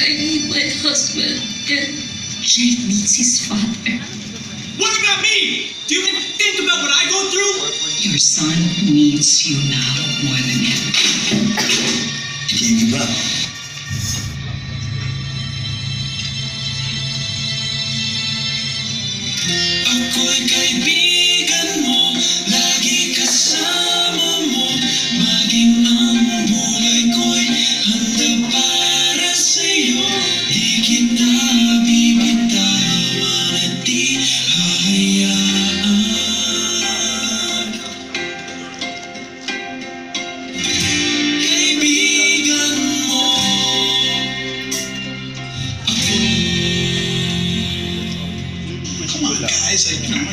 I need my husband, and Jake needs his father. What about me? Do you even think about what I go through? Your son needs you now more than ever. He gave you up. Ako'y kaibigan mo, lagi kasama mo, maging ang buhay ko'y handa para sa'yo. Di kita bibitawan at di hahayaan. Kaibigan mo ako. Come on, guys. Like, you know,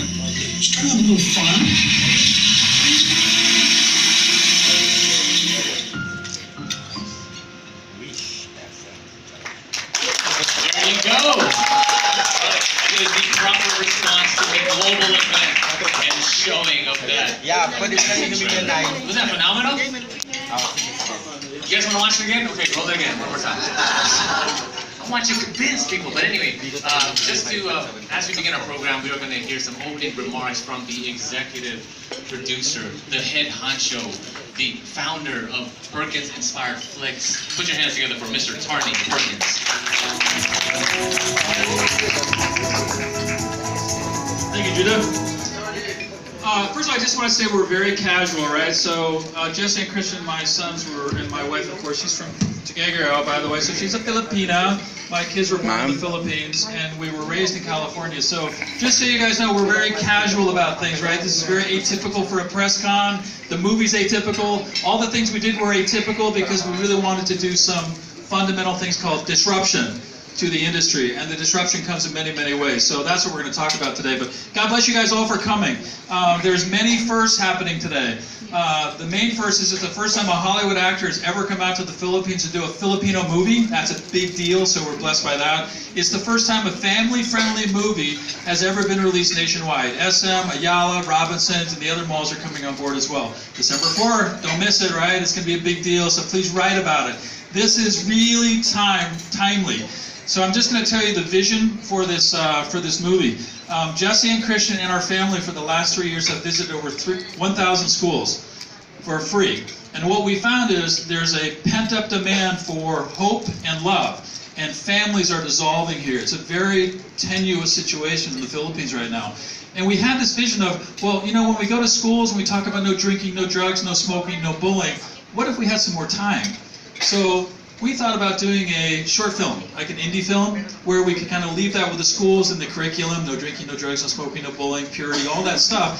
just trying to have a little fun. There you go. That is the proper response to the global event and showing of that. Yeah, pwede sa inyo yung night. Was that phenomenal? You guys want to watch it again? Okay, roll it again, one more time. I want you to convince people. But anyway, just to, as we begin our program, we are going to hear some opening remarks from the executive producer, the head honcho, the founder of Perkins Fireflix. Put your hands together for Mr. Tarney Perkins. Thank you, Judah. First of all, I just want to say we're very casual, right? So Jesse and Christian, my sons were, and my wife, of course, she's from Tagaytay, by the way, so she's a Filipina. My kids were born in the Philippines, and we were raised in California. So just so you guys know, we're very casual about things, right? This is very atypical for a press con. The movie's atypical. All the things we did were atypical because we really wanted to do some fundamental things called disruption to the industry, and the disruption comes in many, many ways. So that's what we're going to talk about today. But God bless you guys all for coming. There's many firsts happening today. The main first is it's the first time a Hollywood actor has ever come out to the Philippines to do a Filipino movie. That's a big deal, so we're blessed by that. It's the first time a family-friendly movie has ever been released nationwide. SM, Ayala, Robinsons, and the other malls are coming on board as well. December 4th, don't miss it, right? It's going to be a big deal, so please write about it. This is really timely. So I'm just going to tell you the vision for this movie. Jesse and Christian and our family for the last 3 years have visited over 1,000 schools for free. And what we found is there's a pent-up demand for hope and love. And families are dissolving here. It's a very tenuous situation in the Philippines right now. And we had this vision of, well, you know, when we go to schools and we talk about no drinking, no drugs, no smoking, no bullying, what if we had some more time? So we thought about doing a short film, like an indie film, where we could kind of leave that with the schools and the curriculum, no drinking, no drugs, no smoking, no bullying, purity, all that stuff.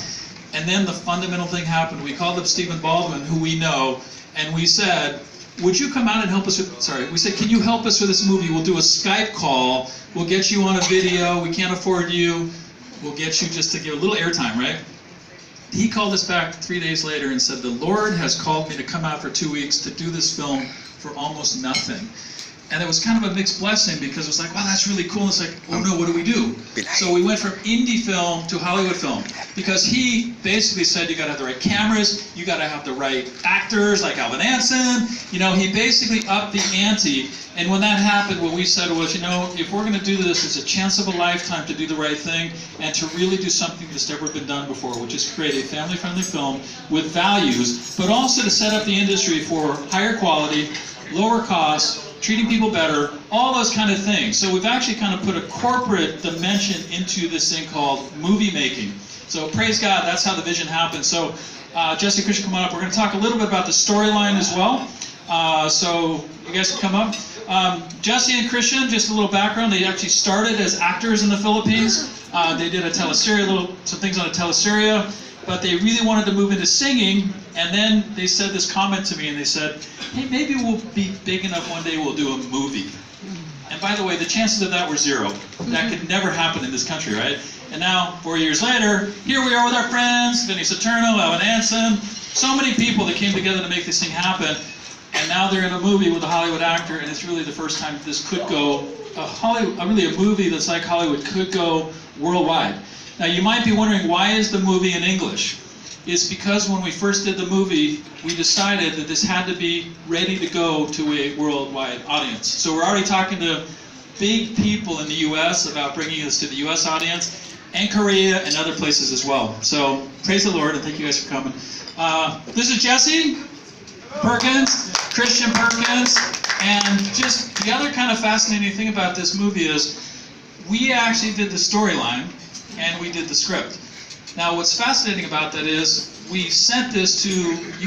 And then the fundamental thing happened. We called up Stephen Baldwin, who we know, and we said, would you come out and help us with, we said, can you help us with this movie? We'll do a Skype call, we'll get you on a video, we can't afford you, we'll get you just to give a little airtime, right? He called us back 3 days later and said, the Lord has called me to come out for 2 weeks to do this film for almost nothing. And it was kind of a mixed blessing because it was like, wow, that's really cool. And it's like, oh no, what do we do? So we went from indie film to Hollywood film because he basically said you got to have the right cameras, you got to have the right actors like Alvin Anson. You know, he basically upped the ante. And when that happened, what we said was, you know, if we're going to do this, it's a chance of a lifetime to do the right thing and to really do something that's never been done before, which is create a family-friendly film with values, but also to set up the industry for higher quality, lower costs, treating people better, all those kind of things. So we've actually kind of put a corporate dimension into this thing called movie making. So praise God, that's how the vision happened. So Jesse, Christian, come on up. We're going to talk a little bit about the storyline as well. So you guys can come up. Jesse and Christian, just a little background, they actually started as actors in the Philippines. They did a teleserie, some things on a teleserie, but they really wanted to move into singing, and then they said this comment to me, and they said, hey, maybe we'll be big enough one day we'll do a movie. And by the way, the chances of that were zero. That could never happen in this country, right? And now, 4 years later, here we are with our friends, Vinny Saturno, Alvin Anson, so many people that came together to make this thing happen. And now they're in a movie with a Hollywood actor, and it's really the first time this could go, really a movie that's like Hollywood could go worldwide. Now you might be wondering, why is the movie in English? is because when we first did the movie, we decided that this had to be ready to go to a worldwide audience. So we're already talking to big people in the US about bringing this to the US audience, and Korea and other places as well. So praise the Lord, and thank you guys for coming. This is Jesse Perkins, Christian Perkins, and just the other kind of fascinating thing about this movie is we actually did the storyline and we did the script. Now what's fascinating about that is we sent this to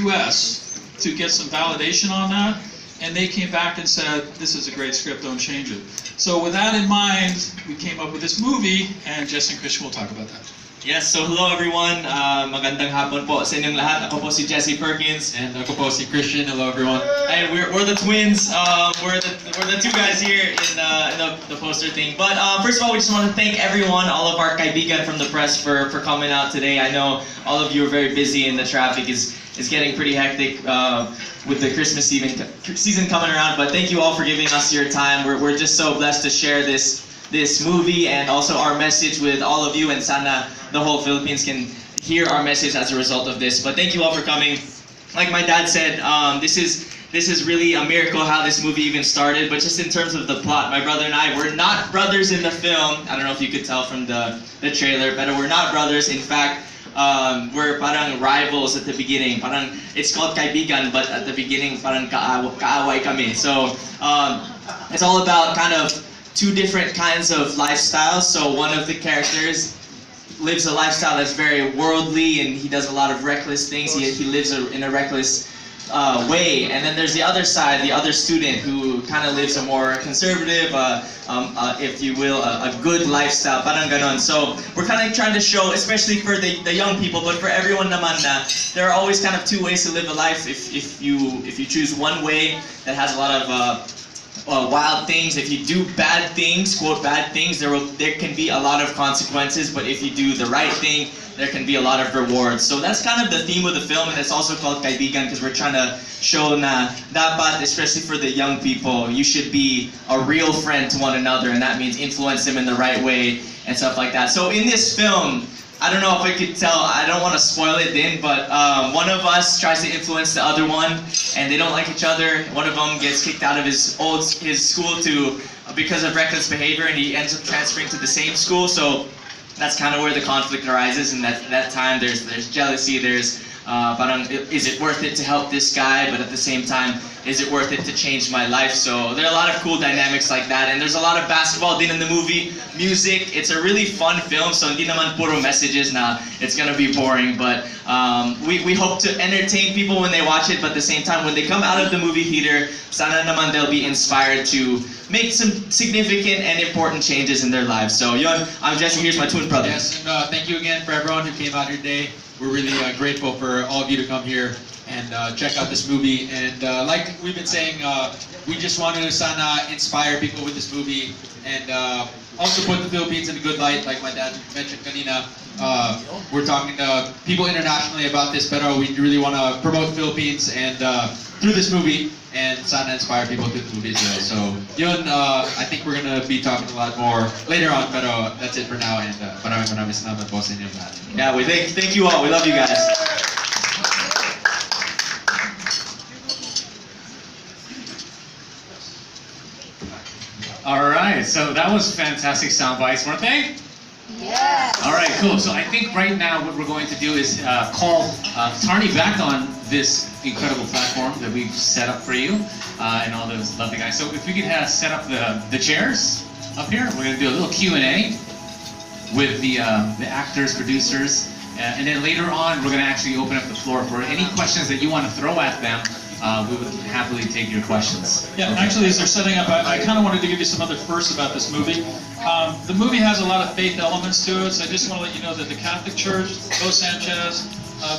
US to get some validation on that, and they came back and said, this is a great script, don't change it. So with that in mind, we came up with this movie, and Jess and Christian will talk about that. Yes, so hello everyone. Magandang hapon po sa inyong lahat. Ako po si Jesse Perkins. And ako po si Christian. Hello everyone. And we're the twins. We're the two guys here in the poster thing. But first of all, we just want to thank everyone, all of our kaibigan from the press for coming out today. I know all of you are very busy and the traffic is getting pretty hectic with the Christmas season coming around. But thank you all for giving us your time. We're just so blessed to share this movie and also our message with all of you, and sana the whole Philippines can hear our message as a result of this. But thank you all for coming. Like my dad said, this is really a miracle how this movie even started. But just in terms of the plot, my brother and I, we're not brothers in the film. I don't know if you could tell from the trailer, but we're not brothers. In fact, we're parang rivals at the beginning. Parang it's called Kaibigan, but at the beginning parang kaaway kami. So it's all about kind of two different kinds of lifestyles. So one of the characters lives a lifestyle that's very worldly, and he does a lot of reckless things. He lives in a reckless way. And then there's the other side, the other student, who kind of lives a more conservative, if you will, a good lifestyle. Parang ganon. So we're kind of trying to show, especially for the young people, but for everyone naman, na there are always kind of two ways to live a life. If you choose one way that has a lot of wild things, if you do bad things, quote bad things, there can be a lot of consequences. But if you do the right thing, there can be a lot of rewards. So that's kind of the theme of the film, and it's also called Kaibigan because we're trying to show na dapat, especially for the young people, you should be a real friend to one another, and that means influence them in the right way and stuff like that. So in this film, I don't know if I could tell, I don't want to spoil it then, but one of us tries to influence the other one, and they don't like each other. One of them gets kicked out of his school because of reckless behavior, and he ends up transferring to the same school. So that's kind of where the conflict arises, and that time there's jealousy, there's parang, is it worth it to help this guy, but at the same time, is it worth it to change my life? So there are a lot of cool dynamics like that, and there's a lot of basketball din in the movie, music. It's a really fun film, so hindi naman puro messages na it's gonna be boring, but we hope to entertain people when they watch it, but at the same time, when they come out of the movie theater, sana naman they'll be inspired to make some significant and important changes in their lives. So yun, I'm Jesse, here's my twin brother. Yes, and thank you again for everyone who came out here today. We're really grateful for all of you to come here and check out this movie. And like we've been saying, we just want to sana inspire people with this movie, and also put the Philippines in a good light. Like my dad mentioned kanina, we're talking to people internationally about this, but we really want to promote the Philippines and through this movie, and sana inspire people through the movie as well. So yun, I think we're gonna be talking a lot more later on, but that's it for now, and maraming salamat po sa inyo lahat. Yeah, we thank you all. We love you guys. All right, so that was fantastic sound bites, weren't they? Yes. All right, cool. So I think right now what we're going to do is call Tarni back on this incredible platform that we've set up for you and all those lovely guys. So if we could set up the chairs up here, we're going to do a little Q&A with the actors, producers, and then later on we're going to actually open up the floor for any questions that you want to throw at them. We would happily take your questions. Yeah, okay. Actually, as they're setting up, I kind of wanted to give you some other firsts about this movie. The movie has a lot of faith elements to it, so I just want to let you know that the Catholic Church, Bo Sanchez,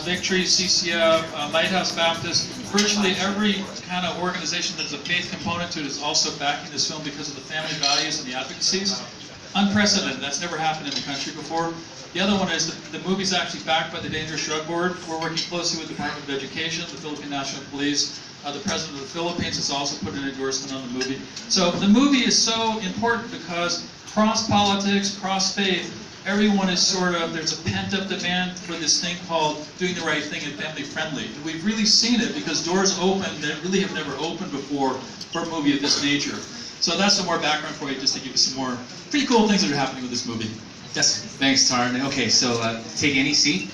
Victory, CCF, Lighthouse Baptist, virtually every kind of organization that has a faith component to it is also backing this film because of the family values and the advocacies. Unprecedented. That's never happened in the country before. The other one is the movie's actually backed by the Dangerous Drug Board. We're working closely with the Department of Education, the Philippine National Police. The President of the Philippines has also put an endorsement on the movie. So the movie is so important because cross-politics, cross-faith, everyone is there's a pent-up demand for this thing called doing the right thing and family-friendly. And we've really seen it because doors open that really have never opened before for a movie of this nature. So that's some more background for you, just to give you some more pretty cool things that are happening with this movie. Yes, thanks, Tarn. Okay, so take any seat.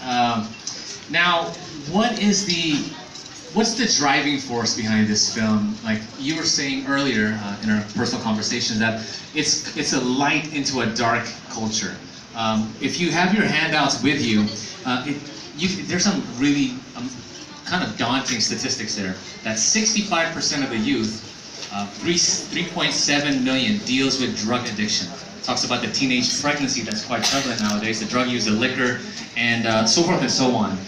Now, what's the driving force behind this film? Like you were saying earlier in our personal conversations, that it's a light into a dark culture. If you have your handouts with you, there's some really kind of daunting statistics there. That 65% of the youth, 3.7 million, deals with drug addiction. Talks about the teenage pregnancy that's quite prevalent nowadays, the drug use, the liquor, and so forth and so on.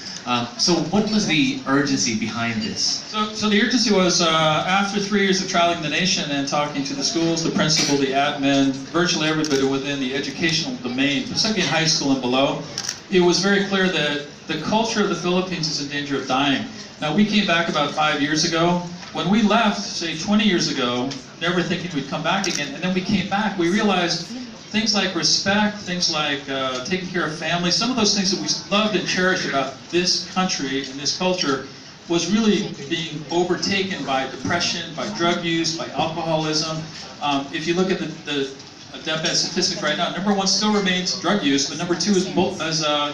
So what was the urgency behind this? So the urgency was after 3 years of traveling the nation and talking to the schools, the principal, the admin, virtually everybody within the educational domain, particularly in high school and below, it was very clear that the culture of the Philippines is in danger of dying. Now we came back about 5 years ago. When we left, say 20 years ago, never thinking we'd come back again, and then we came back, we realized things like respect, things like taking care of family, some of those things that we loved and cherished about this country and this culture was really being overtaken by depression, by drug use, by alcoholism. If you look at the deathbed statistics right now, number one still remains drug use, but number two is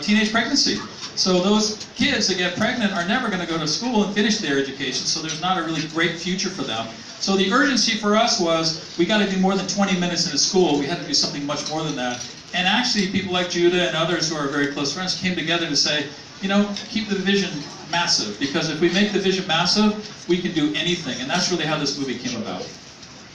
teenage pregnancy. So those kids that get pregnant are never going to go to school and finish their education, so there's not a really great future for them. So the urgency for us was, we got to do more than 20 minutes in a school. We had to do something much more than that. And actually, people like Judah and others who are very close friends came together to say, you know, keep the vision massive, because if we make the vision massive, we can do anything. And that's really how this movie came about.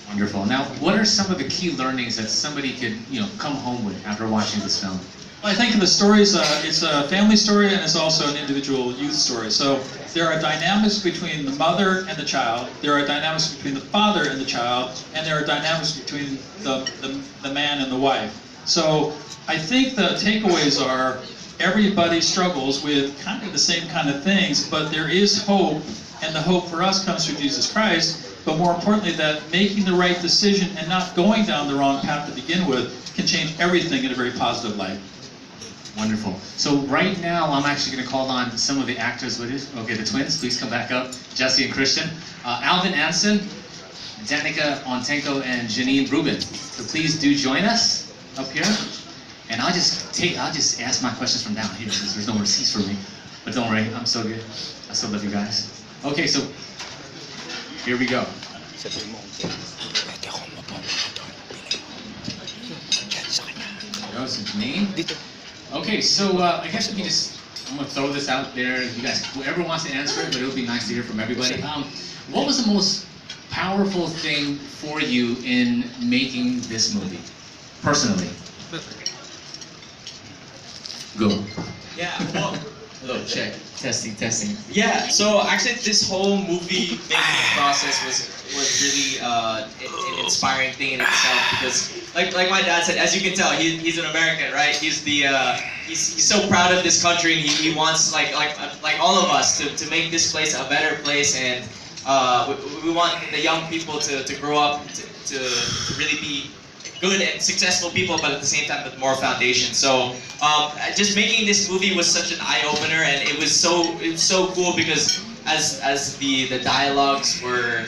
Wonderful. Now, what are some of the key learnings that somebody could, come home with after watching this film? Well, I think the stories, it's a family story and it's also an individual youth story. So there are dynamics between the mother and the child, there are dynamics between the father and the child, and there are dynamics between the man and the wife. So I think the takeaways are, everybody struggles with kind of the same kind of things, but there is hope, and the hope for us comes through Jesus Christ. But more importantly, that making the right decision and not going down the wrong path to begin with can change everything in a very positive light. Wonderful. So right now, I'm actually going to call on some of the actors with us. Okay, the twins, please come back up. Jesse and Christian. Alvin, Anson, Danica, Ontenko, and Janine Rubin. So please do join us up here. And I'll just ask my questions from down here, since there's no more seats for me. But don't worry, I'm so good. I still love you guys. Okay, so here we go. Janine. Okay, so I guess we can I'm going to throw this out there. You guys, whoever wants to answer it, but it would be nice to hear from everybody. What was the most powerful thing for you in making this movie, personally? Go. Yeah, well, hello, check. Testing. Yeah, so actually this whole movie making process was really an inspiring thing in itself, because like my dad said, as you can tell, he's an American, right? He's so proud of this country, and he wants like all of us to make this place a better place, and we want the young people to grow up to really be good and successful people, but at the same time with more foundation. So just making this movie was such an eye-opener, and it was so cool, because as the dialogues were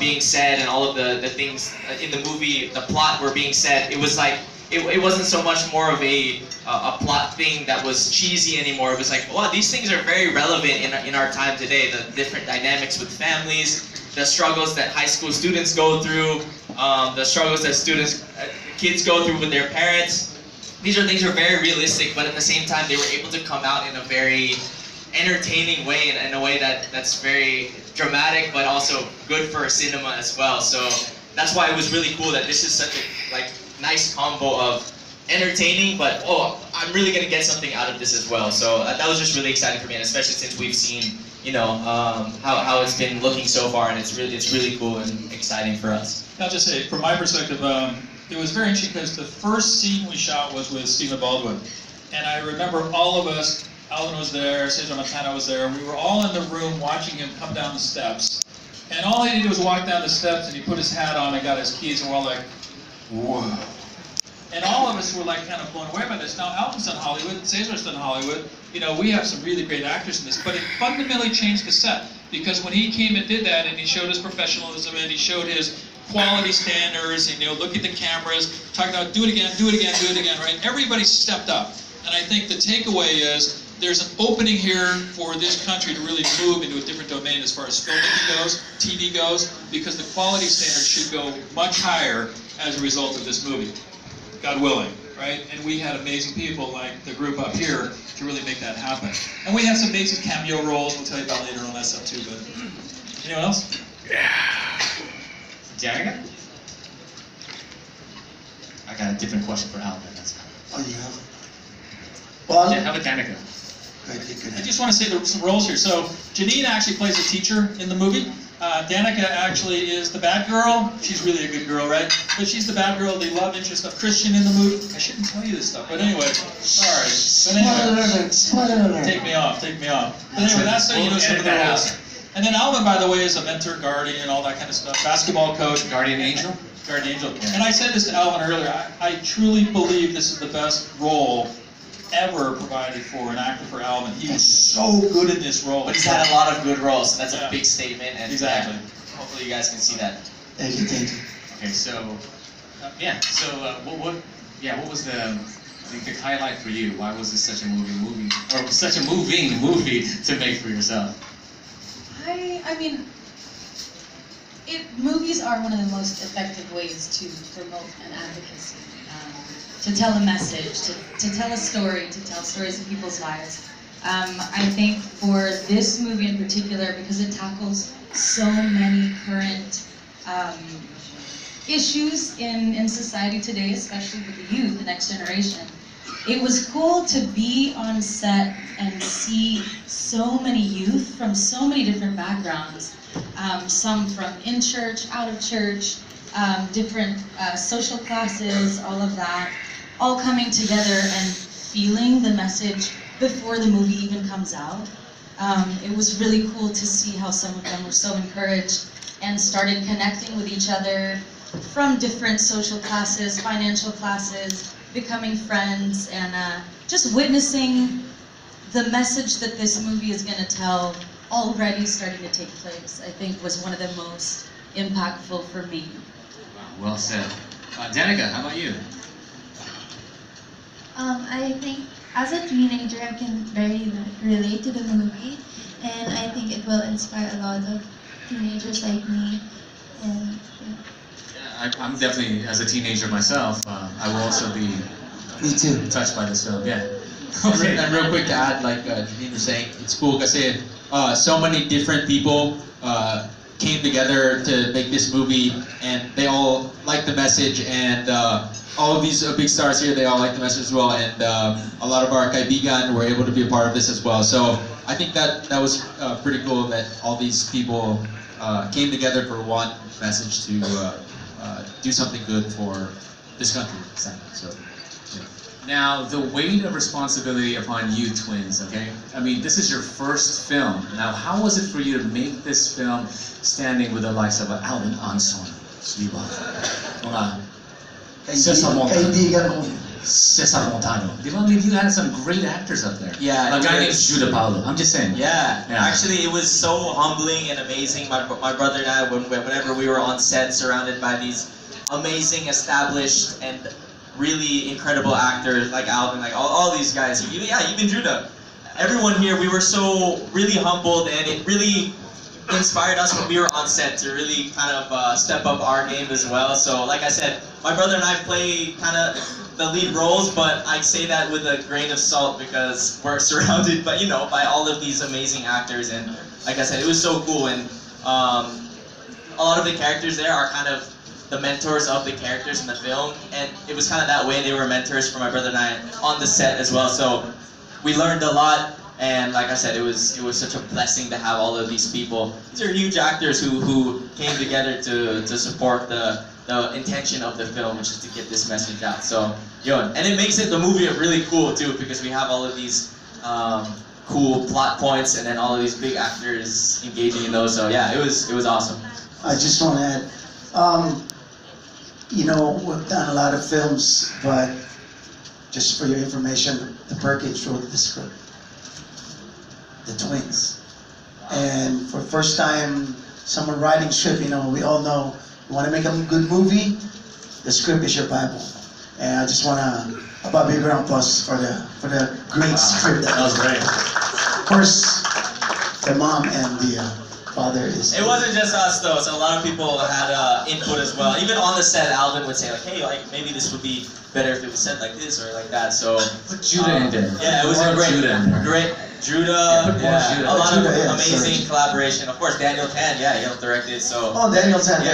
being said, and all of the things in the movie, the plot were being said, it was like it wasn't so much more of a plot thing that was cheesy anymore. It was like, wow, these things are very relevant in our time today. The different dynamics with families, the struggles that high school students go through, the struggles that kids go through with their parents. These are things that are very realistic, but at the same time, they were able to come out in a very entertaining way, and in a way that's very dramatic, but also good for cinema as well. So that's why it was really cool that this is such a nice combo of entertaining, but I'm really gonna get something out of this as well. So that was just really exciting for me, and especially since we've seen how it's been looking so far, and it's really cool and exciting for us. I'll just say, from my perspective, it was very interesting, because the first scene we shot was with Baldwin, and I remember all of us. Alvin was there, Cesar, Montano was there, and we were all in the room watching him come down the steps. And all he did was walk down the steps, and he put his hat on and got his keys, and we're all like, whoa. And all of us were like kind of blown away by this. Now Alvin's done Hollywood, Cesar's done Hollywood. You know, we have some really great actors in this, but it fundamentally changed the set. Because when he came and did that, and he showed his professionalism, and he showed his quality standards, and, you know, look at the cameras, talking about do it again, do it again, do it again, right? Everybody stepped up. And I think the takeaway is there's an opening here for this country to really move into a different domain as far as filmmaking goes, TV goes, because the quality standards should go much higher as a result of this movie, God willing, right? And we had amazing people like the group up here to really make that happen. And we have some amazing cameo roles we'll tell you about later on that stuff too, but anyone else? Yeah. Janna? I got a different question for Alvin. That's Oh, you have it? Well, yeah, how about Danica? I just want to say there were some roles here. So Janine actually plays a teacher in the movie. Danica actually is the bad girl. She's really a good girl, right? But she's the bad girl, the love interest of Christian in the movie. I shouldn't tell you this stuff, but anyway, sorry. But anyway, take me off. But anyway, that's how you know some of the roles. And then Alvin, by the way, is a mentor, guardian, all that kind of stuff. Basketball coach. Guardian angel? Guardian angel. And I said this to Alvin earlier. I truly believe this is the best role ever provided for an actor for Alvin. He was so good in this role. But he's had a lot of good roles, so that's a big statement. And exactly. Hopefully you guys can see that. Thank you. Okay, so what was the highlight for you? Why was this such a moving movie to make for yourself? I mean, movies are one of the most effective ways to promote an advocacy, to tell a message, to tell a story, to tell stories of people's lives. I think for this movie in particular, because it tackles so many current issues in society today, especially with the youth, the next generation, it was cool to be on set and see so many youth from so many different backgrounds, some from in church, out of church, different social classes, all of that, all coming together and feeling the message before the movie even comes out. It was really cool to see how some of them were so encouraged and started connecting with each other from different social classes, financial classes, becoming friends, and just witnessing the message that this movie is going to tell already starting to take place, I think was one of the most impactful for me. Wow, well said. Danica, how about you? I think as a teenager I can very relate to the movie, and I think it will inspire a lot of teenagers like me. And I'm definitely, as a teenager myself, I will also be touched by this film. Yeah. Okay. And real quick to add, like Janine was saying, it's cool because so many different people came together to make this movie, and they all liked the message, and all of these big stars here, they all like the message as well, and a lot of our KAIBIGAN were able to be a part of this as well. So I think that was pretty cool that all these people came together for one message to do something good for this country. So, yeah. Now, the weight of responsibility upon you twins, okay? I mean, this is your first film. Now, how was it for you to make this film standing with the likes of Alvin, Anson, Cesar Montano. I mean, you had some great actors up there. Yeah. A guy named Judah Paulo. I'm just saying. Yeah. Actually, it was so humbling and amazing. My brother and I, whenever we were on set, surrounded by these amazing, established, and really incredible actors like Alvin, like all these guys. Even Judah. Everyone here, we were so really humbled, and it really inspired us when we were on set to really kind of step up our game as well. So, like I said, my brother and I play kind of the lead roles, but I say that with a grain of salt because we're surrounded by, by all of these amazing actors, and like I said, it was so cool. And a lot of the characters there are kind of the mentors of the characters in the film, and it was kind of that way. They were mentors for my brother and I on the set as well. So we learned a lot, and like I said, it was such a blessing to have all of these people. These are huge actors who came together to support the intention of the film, which is to get this message out. So, and it makes the movie really cool too, because we have all of these cool plot points, and then all of these big actors engaging in those. So yeah, it was awesome. I just want to add, you know, we've done a lot of films, but just for your information, the Perkins wrote the script. The twins. And for the first time, someone writing script, you know, we all know, you want to make a good movie, the script is your Bible. And I just want to, about big round of applause for the great script. That was great. Of course, the mom and the father is... It wasn't just us though, so a lot of people had input as well. Even on the set, Alvin would say like, hey, like maybe this would be better if it was said like this or like that. So put Judah in there. Yeah, it was a great, Judah, Judah. A lot of amazing collaboration. Of course, Daniel Tan, he helped direct it. So Daniel Tan,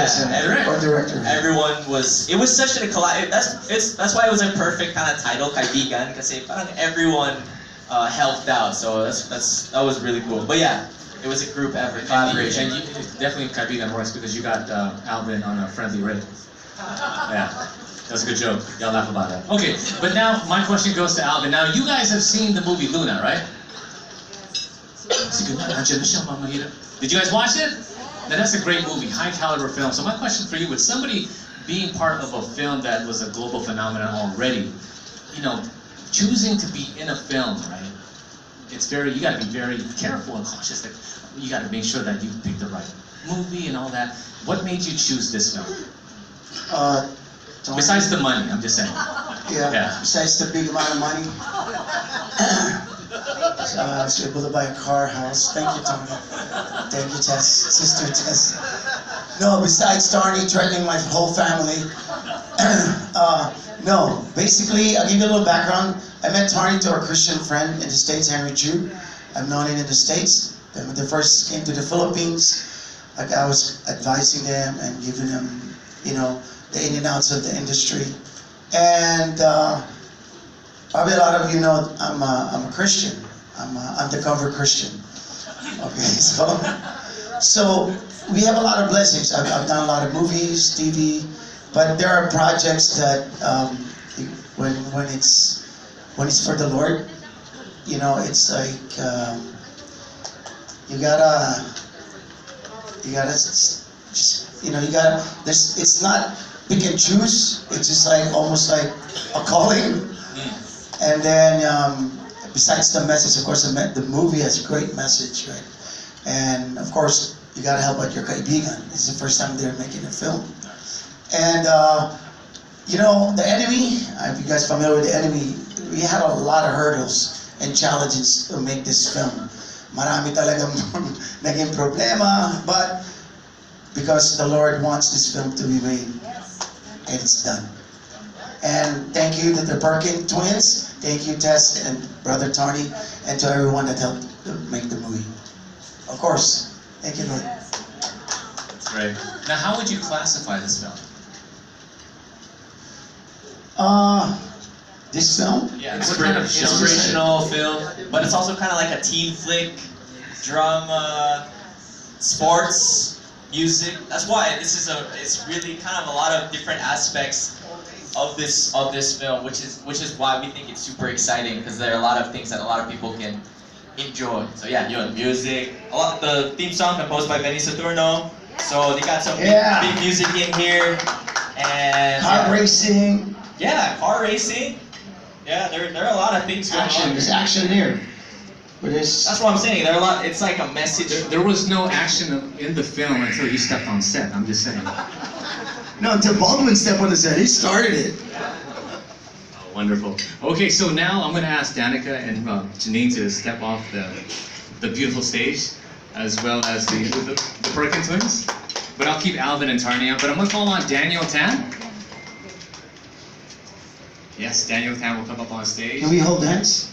director. Everyone was. It was such a collab. That's why it was a perfect kind of title, Kaibigan, kasi parang everyone helped out. So that was really cool. But yeah. It was a group effort, collaboration. And definitely Kaibigan works because you got Alvin on a friendly rate. Yeah, that's a good joke. Y'all laugh about that. Okay, but now my question goes to Alvin. Now you guys have seen the movie Luna, right? Did you guys watch it? Now that's a great movie, high caliber film. So my question for you, with somebody being part of a film that was a global phenomenon already, you know, choosing to be in a film, right? You got to be very careful and cautious. That you got to make sure that you pick the right movie and all that. What made you choose this film? Besides the money, I'm just saying. Yeah. Besides the big amount of money, I was able to buy a car, house. Thank you, Tony. Thank you, Tess, sister Tess. No, besides Tony threatening my whole family. No, basically, I'll give you a little background. I met Tony through a Christian friend in the States, Henry Chu. I've known him in the States. When they first came to the Philippines, like I was advising them and giving them, you know, the in and outs of the industry. And probably a lot of you know I'm a Christian. I'm an undercover Christian. Okay, so we have a lot of blessings. I've done a lot of movies, TV, but there are projects that when it's for the Lord, you know, it's like you gotta just, you know, it's not pick and choose. It's just like almost like a calling. And then besides the message, of course, the movie has a great message, right? And of course, you gotta help out your kaibigan. It's the first time they're making a film. And you know, the enemy, if you guys are familiar with the enemy, we had a lot of hurdles and challenges to make this film. Marami talagang naging problema, but because the Lord wants this film to be made, and it's done. And thank you to the Perkins twins, thank you Tess and Brother Tony, and to everyone that helped to make the movie. Of course, thank you, Lord. That's great. Now, how would you classify this film? This film? Yeah, it's kind of inspirational film, but it's also kind of like a teen flick, drama, sports, music. That's why it's really kind of a lot of different aspects of this film, which is why we think it's super exciting, because there are a lot of things that a lot of people can enjoy. So yeah, music. The theme song composed by Benny Saturno. So they got some big music in here, and car racing. Yeah, car racing. Yeah, there are a lot of things going on. There's action here. But that's what I'm saying. There are a lot. It's like a message. There was no action in the film until you stepped on set. I'm just saying. No, until Baldwin stepped on the set. He started it. Oh, wonderful. Okay, so now I'm going to ask Danica and Janine to step off the beautiful stage, as well as the Perkins twins. But I'll keep Alvin and Tarnia out. But I'm going to call on Daniel Tan. Yes, Daniel Tan will come up on stage. Can we hold hands?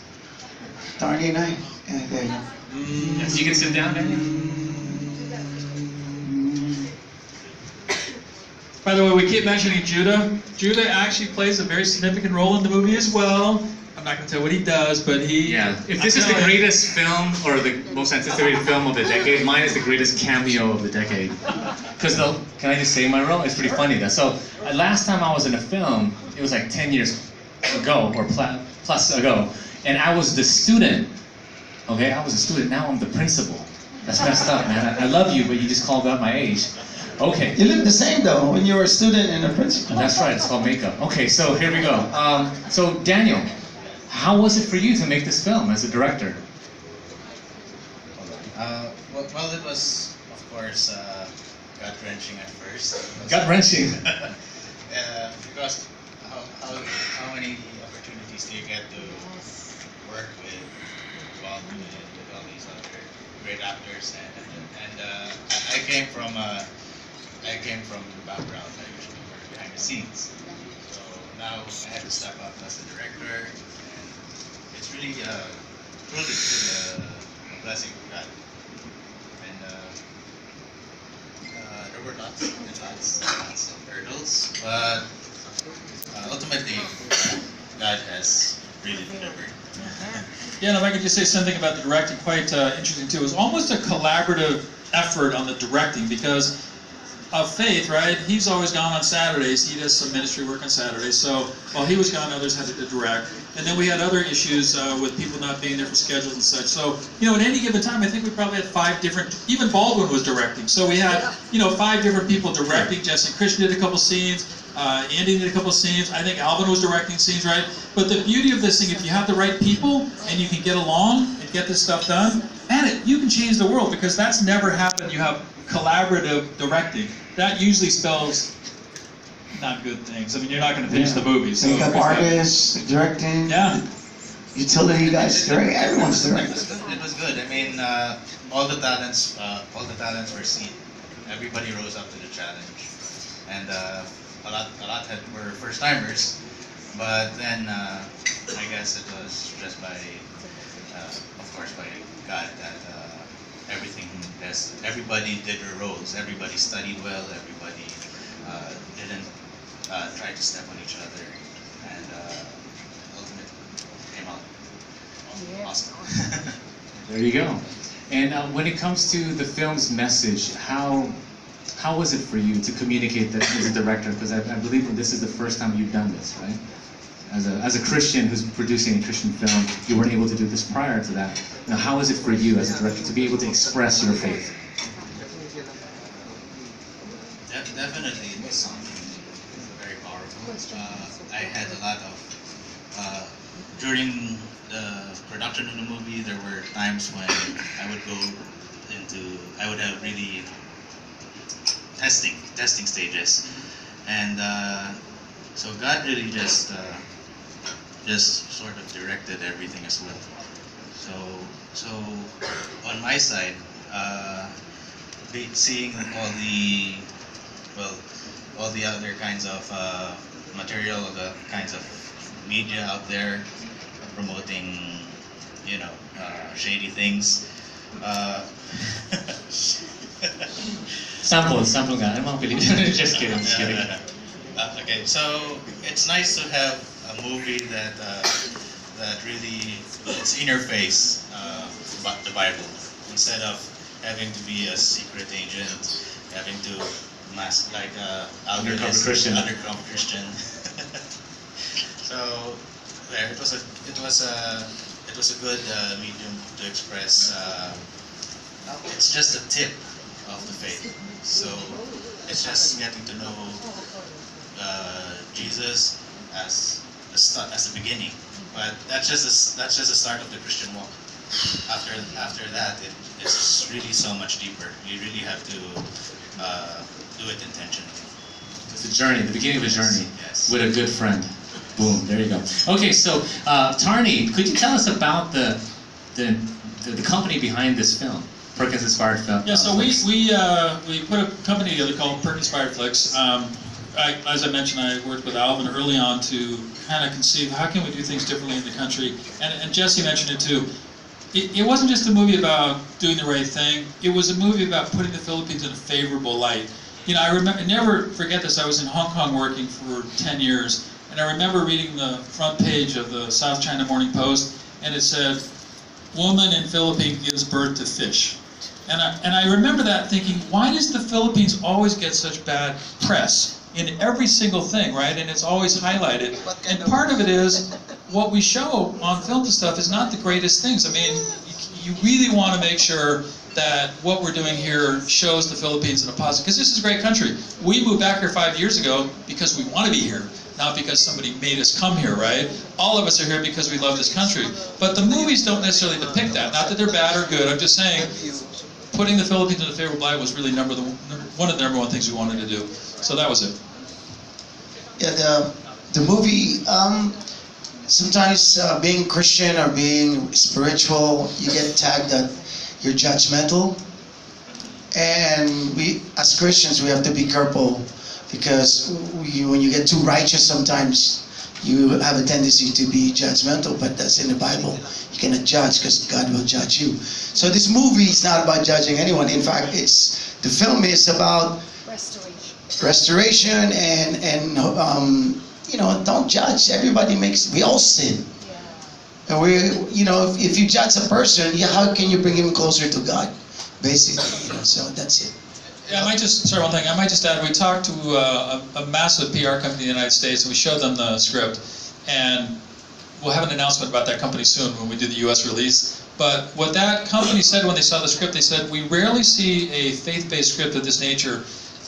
Tarnia and I. There you go. Yes, you can sit down, Daniel. By the way, we keep mentioning Judah. Judah actually plays a very significant role in the movie as well. I'm not going to tell what he does, but he... Yeah, if this is the greatest film, or the most anticipated film of the decade, mine is the greatest cameo of the decade. Because, can I just say my role? It's pretty funny, though. So, last time I was in a film, it was like 10 years ago, or plus ago, and I was the student. Okay, I was a student, now I'm the principal. That's messed up, man. I love you, but you just called out my age. Okay. You look the same though when you were a student and a principal. That's right, it's called makeup. Okay, so here we go. So Daniel, how was it for you to make this film as a director? Well, it was, of course, gut-wrenching at first. Gut-wrenching? Because how many opportunities do you get to work with Baldwin, with all these other great actors, and I came from a background. I usually work behind the scenes, so now I had to step up as a director, and it's really truly a blessing from God. And there were lots of hurdles, but ultimately God has really delivered. Yeah, and if I could just say something about the directing, quite interesting too. It was almost a collaborative effort on the directing because of Faith, right? He's always gone on Saturdays. He does some ministry work on Saturdays. So while he was gone, others had to direct. And then we had other issues with people not being there for schedules and such. So, you know, at any given time, I think we probably had 5 different, even Baldwin was directing. So we had, you know, 5 different people directing. Jesse and Christian did a couple scenes. Andy did a couple scenes. I think Alvin was directing scenes, right? But the beauty of this thing, if you have the right people and you can get along and get this stuff done, man, you can change the world because that's never happened. You have collaborative directing. That usually spells not good things. I mean, you're not going to finish the movie. So Makeup artists, directing, utility guys, directing, everyone's directing. It was good. I mean, all the talents were seen. Everybody rose up to the challenge, and a lot were first timers. But then I guess it was just by, of course, by God that everybody did their roles. Everybody studied well. Everybody didn't try to step on each other, and ultimately came out awesome. There you go. And when it comes to the film's message, how was it for you to communicate that as a director? Because I believe that this is the first time you've done this, right? As a Christian who's producing a Christian film, you weren't able to do this prior to that. Now, how is it for you as a director to be able to express your faith? Definitely, it was something very powerful. I had a lot of during the production of the movie. There were times when I would have really testing stages, and so God really just sort of directed everything as well. So on my side, seeing all the other kinds of material, the kinds of media out there promoting, you know, shady things. Sample nga. Just kidding. Okay, so it's nice to have a movie that really it's in your face about the Bible, instead of having to be a secret agent, having to mask like undercover Christian. So there, it was a good medium to express. It's just a tip of the faith. So it's just getting to know Jesus as the beginning, but that's just the start of the Christian walk. After that, it's really so much deeper. You really have to do it intentionally. It's a journey, the beginning of a journey with a good friend. Boom, there you go. Okay, so Tarni, could you tell us about the company behind this film, Perkins Inspired Film? Yeah, so we put a company together called Perkins Fireflix. As I mentioned, I worked with Alvin early on to kind of conceive how can we do things differently in the country, and Jesse mentioned it too. It wasn't just a movie about doing the right thing. It was a movie about putting the Philippines in a favorable light. You know, I never forget this. I was in Hong Kong working for 10 years, and I remember reading the front page of the South China Morning Post, and it said, "Woman in Philippines gives birth to fish." And I remember that thinking, why does the Philippines always get such bad press in every single thing, right? And it's always highlighted. And part of it is what we show on film and stuff is not the greatest things. I mean, you really want to make sure that what we're doing here shows the Philippines in a positive, because this is a great country. We moved back here 5 years ago because we want to be here, not because somebody made us come here, right? All of us are here because we love this country. But the movies don't necessarily depict that. Not that they're bad or good, I'm just saying, putting the Philippines in a favorable light was really one of the number one things we wanted to do. So that was it. Yeah, the movie, sometimes being Christian or being spiritual, you get tagged that you're judgmental. And we, as Christians, we have to be careful, because when you get too righteous, sometimes you have a tendency to be judgmental, but that's in the Bible. You cannot judge because God will judge you. So this movie is not about judging anyone. In fact, the film is about restoration and don't judge. Everybody we all sin. And if you judge a person, how can you bring him closer to God? Basically, so that's it. Yeah, I might just add, we talked to a massive PR company in the United States, and we showed them the script, and we'll have an announcement about that company soon when we do the US release. But what that company said when they saw the script, they said, we rarely see a faith-based script of this nature,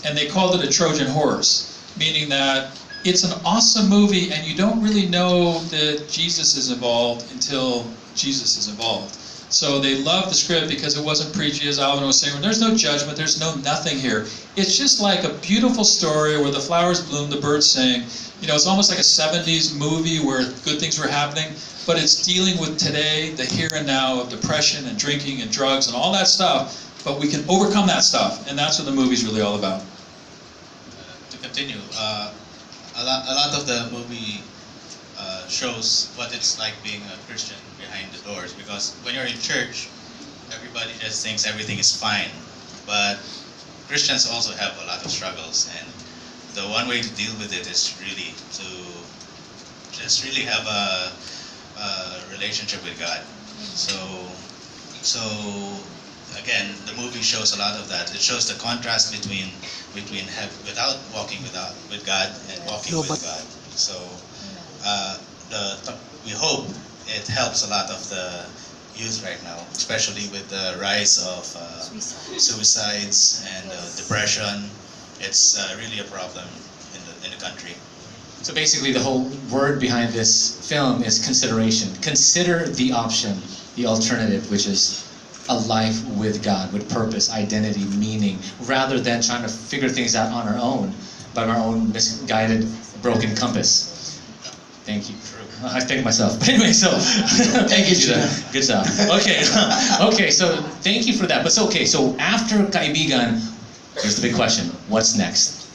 and they called it a Trojan Horse, meaning that it's an awesome movie, and you don't really know that Jesus is involved until Jesus is involved. So they loved the script because it wasn't preachy, as Alvin was saying. There's no judgment, there's no nothing here. It's just like a beautiful story where the flowers bloom, the birds sing. It's almost like a 70s movie where good things were happening, but it's dealing with today, the here and now of depression and drinking and drugs and all that stuff, but we can overcome that stuff, and that's what the movie's really all about. To continue, a lot of the movie shows what it's like being a Christian behind the doors, because when you're in church, everybody just thinks everything is fine, but Christians also have a lot of struggles, and the one way to deal with it is really to just really have a relationship with God. So again, the movie shows a lot of that. It shows the contrast between without walking with God and walking with God. So we hope it helps a lot of the youth right now, especially with the rise of suicides and depression. It's really a problem in the country. So basically the whole word behind this film is consideration. Consider the option, the alternative, which is a life with God, with purpose, identity, meaning, rather than trying to figure things out on our own, by our own misguided, broken compass. Thank you. I thank myself. But anyway, so thank you, Janna. Good job. Okay, okay. So thank you for that. But so after KAIBIGAN, here's the big question: what's next?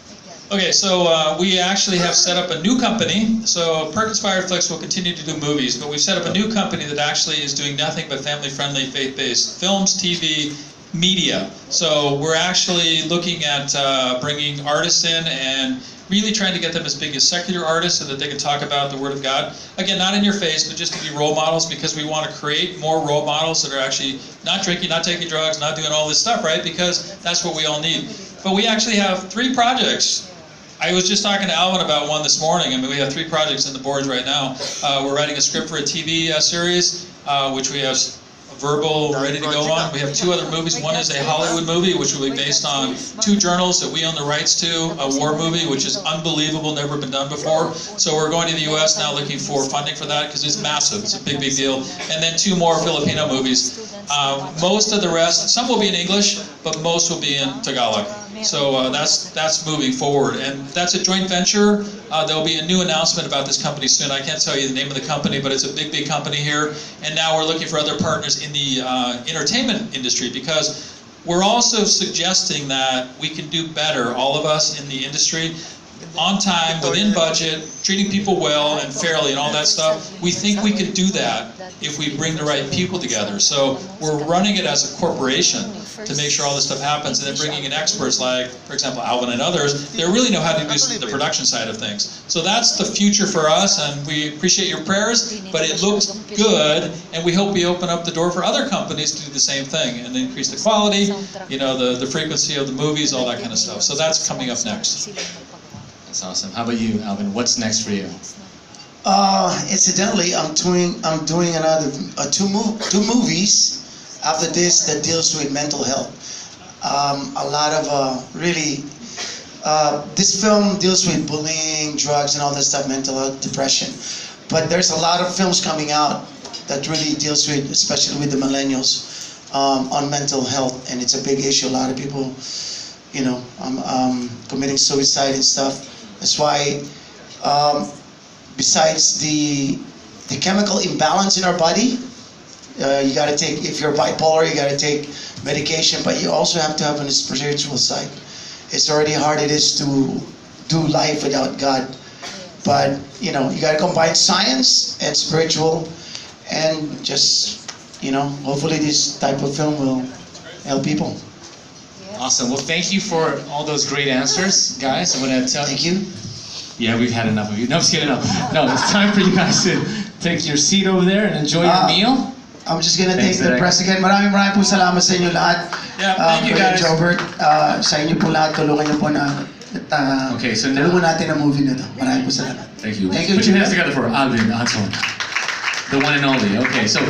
Okay, so we actually have set up a new company. So Perkins Fireflix will continue to do movies, but we've set up a new company that actually is doing nothing but family-friendly, faith-based films, TV, media. So we're actually looking at bringing artists in and really trying to get them as big as secular artists so that they can talk about the Word of God. Again, not in your face, but just to be role models, because we want to create more role models that are actually not drinking, not taking drugs, not doing all this stuff, right? Because that's what we all need. But we actually have 3 projects. I was just talking to Alvin about one this morning. I mean, we have 3 projects in the boards right now. We're writing a script for a TV series, which we have verbal ready to go on. We have 2 other movies. One is a Hollywood movie, which will be based on 2 journals that we own the rights to. A war movie, which is unbelievable, never been done before. So we're going to the U.S. now looking for funding for that because it's massive. It's a big, big deal. And then 2 more Filipino movies. Most of the rest, some will be in English, but most will be in Tagalog. So that's moving forward, and that's a joint venture. There will be a new announcement about this company soon. I can't tell you the name of the company, but it's a big, big company here. And now we're looking for other partners in the entertainment industry, because we're also suggesting that we can do better, all of us in the industry, on time, within budget, treating people well and fairly and all that stuff. We think we can do that if we bring the right people together. So we're running it as a corporation to make sure all this stuff happens, and then bringing in experts like, for example, Alvin and others. They really know how to do the production side of things. So that's the future for us, and we appreciate your prayers, but it looks good, and we hope we open up the door for other companies to do the same thing and increase the quality, the frequency of the movies, all that kind of stuff. So that's coming up next. That's awesome. How about you, Alvin? What's next for you? Incidentally, I'm doing another 2 movies. after this that deals with mental health. A lot of this film deals with bullying, drugs, and all that stuff, mental health, depression. But there's a lot of films coming out that really deals with, especially with the millennials, on mental health, and it's a big issue. A lot of people, committing suicide and stuff. That's why, besides the chemical imbalance in our body, you got to take, if you're bipolar, you got to take medication, but you also have to have a spiritual side. It's already hard it is to do life without God, but you got to combine science and spiritual, and just hopefully this type of film will help people. Awesome. Well, thank you for all those great answers, guys. I'm gonna tell. Thank you. Yeah, we've had enough of you. No, I'm just kidding. No, it's time for you guys to take your seat over there and enjoy your meal. I'm just gonna take the press again. Maraming po salamat sa inyo lahat. Yeah, thank you guys. Jobert, sa inyo po lahat, tulungan niyo po na Okay, so now, tulungan natin ang movie na to. Maraming po salamat. Thank you. Thank you. Put your hands together for Alvin, Anson. The one and only. Okay, so